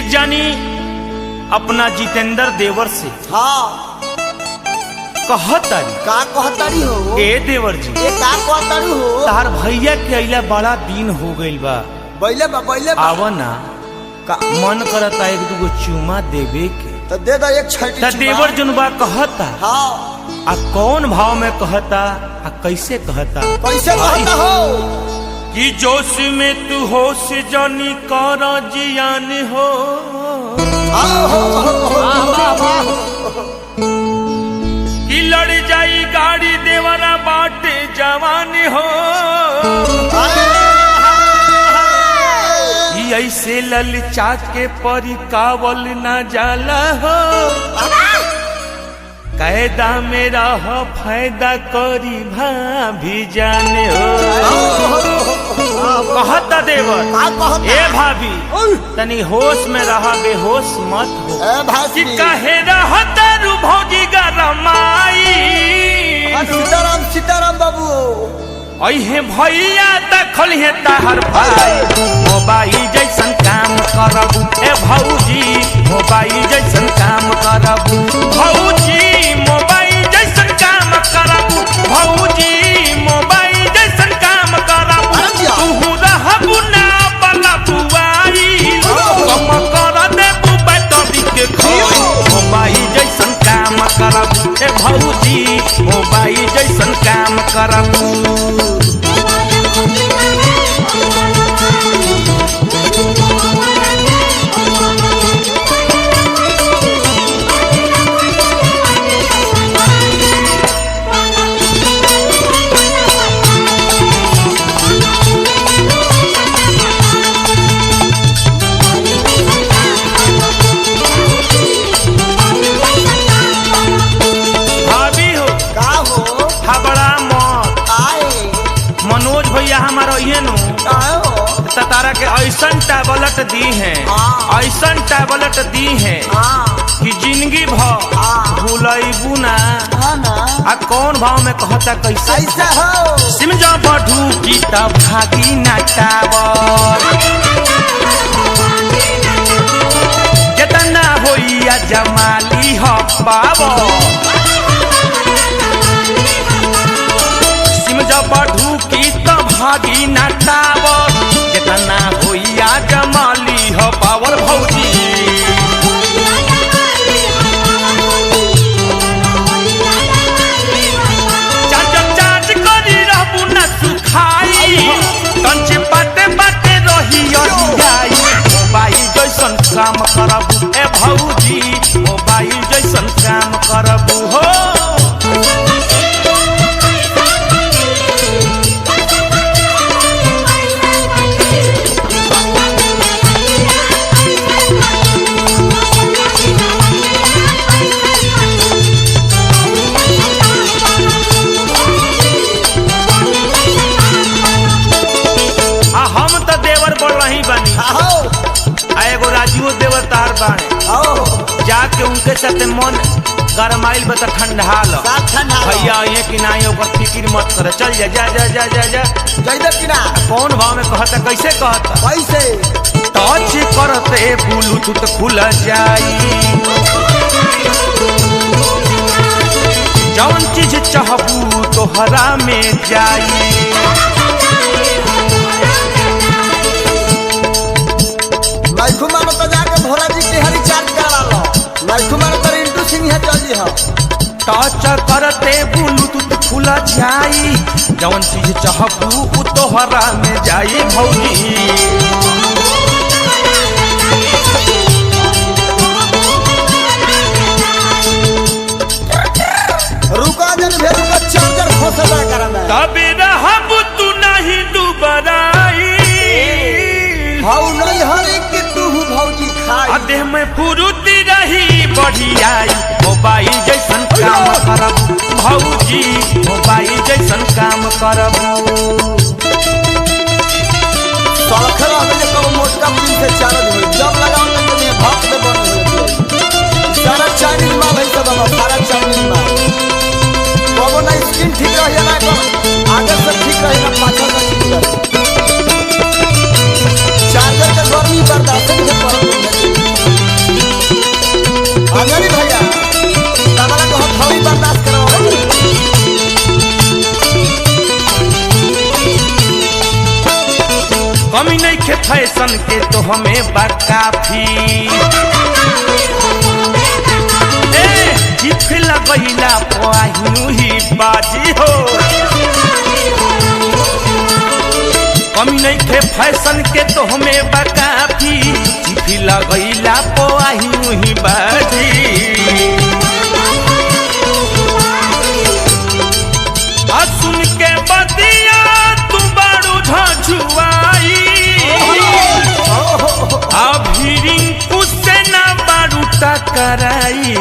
एक जानी अपना जितेंद्र देवर से हाँ कहतारी का कहतारी हो ए देवर जी ये का कहतारी हो तार भैया के अइला बड़ा दिन हो गइल बा बैले बा आव ना का मन करता एक दूगो चुमा देवे के तो दे दो एक छठी त देवर जुनबा कहता हाँ आ कौन भाव में कहता आ कैसे कहता कैसे कहता हो कि जोश में तू होश जानी कर जियान हो कि लड़ जाई गाड़ी देवरा बाटे जवान हो कि ऐसे ललचा के परिकावल न जाला हो कायदा में रह फायदा करी भाभी जाने हो कहता देवर ए भाभी तनी होश में रहा बेहोश मत हो कि कहे रहता रू भौजी गरमाई सीताराम सीताराम बाबू अहे भैया दखल है ताहर भाई मोबाइल जैसन काम करबू ए भौजी मोबाइल जैसन काम करबू भौजी मोबाइल जैसन काम करबू भौजी मोबाइल जैसन काम करबू तू रहबू ना बला बुआई कम कर देबू बैटरी के खोई मोबाइल जैसन काम करबू ए भौजी मोबाइल जैसन काम करबू तारा के ऐसन टैबलेट दी है ऐसन टैबलेट दी है कि जिंदगी भर भूलैबू ना आ कौन भाव में कहता कैसे हो सिम जब ढूकी तब भागी ना टावर जितना होइया जमाली हो पावो सिम जब ढूकी तब भागी ना टावर जितना होइया जमाली हो पावर भौजी चार्ज करी रहबू ना सुखाई कंचे बाटे बाटे रही जाई मोबाइल जैसन काम करबू ए भौजी मोबाइल जैसन काम करबू हो देवर तार बाणे जाके उनके साथ मन गरमाइल बता ठंडा लो भैया ये कि ना ओकर फिक्र मत कर चल जा जा जा जा जा जा जइदे कि ना कौन भाव में कहता कैसे कहता कैसे टच करते ब्लूटूथ खुल जाई जौन चीज चाहबू तोहरा में जाई लाइफ मानो तो जाके भोला जी के हरी चार्ज करा लो लाइफ मानो तो रिंटू सिंह है चल जी हम टच करते ब्लूटूथ खुल जाई जौन चीज चाहबू उ तोहरा में जाई भौजी रुका जन भेरू का चार्जर खोसला करना तबे रहबू तू नहीं दुबराई हाउ नहीं हरे के तू भौजी खाई देह में फुरुती रही बढ़ियाई मोबाइल जैसन काम करबू भौजी मोबाइल जैसन काम करबू सलखरा में कब मोटका पिन से चार्ज हो जब लगाओ तो ये भाप में बंद हो जाए सारा चाइनीज माल है सब सारा चाइनीज माल कबो ना स्किन ठीक रहे ना आगे से ठीक रहे ना पाछा से ठीक रहे चार्जर के गर्मी बर्दाश्त नहीं कर कमी नहीं खे फैशन के तो हमें बा काफी चिफ लगैला पाहिनु ही बाजी हो कमी नहीं खे फैशन के तो हमें बा काफी चिफ लगैला पाहिनु ही बाजी आ सुन के बतिया तू बड़ू झझुआई अभी रिंकू से ना बड़ू टकराई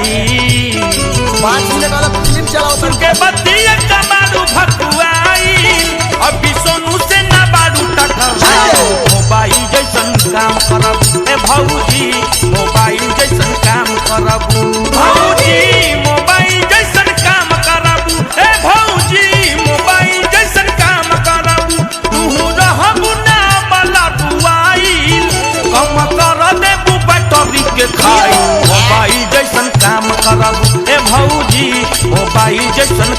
5 मिनट वाला फिल्म चलाओ सुन के बतिया का बड़ू भकुआई अभी सोनू से ना बड़ू टकराई मोबाइल जैसन काम करब ए भौजी मोबाइल जैसन काम करब भौजी मोबाइल जैसन काम करब ए भौजी मोबाइल जैसन काम करब तू रहबू ना वाला बुआइल कम कर देबू बैटरी के खाई मोबाइल जैसन काम करब ए भौजी मोबाइल जैसन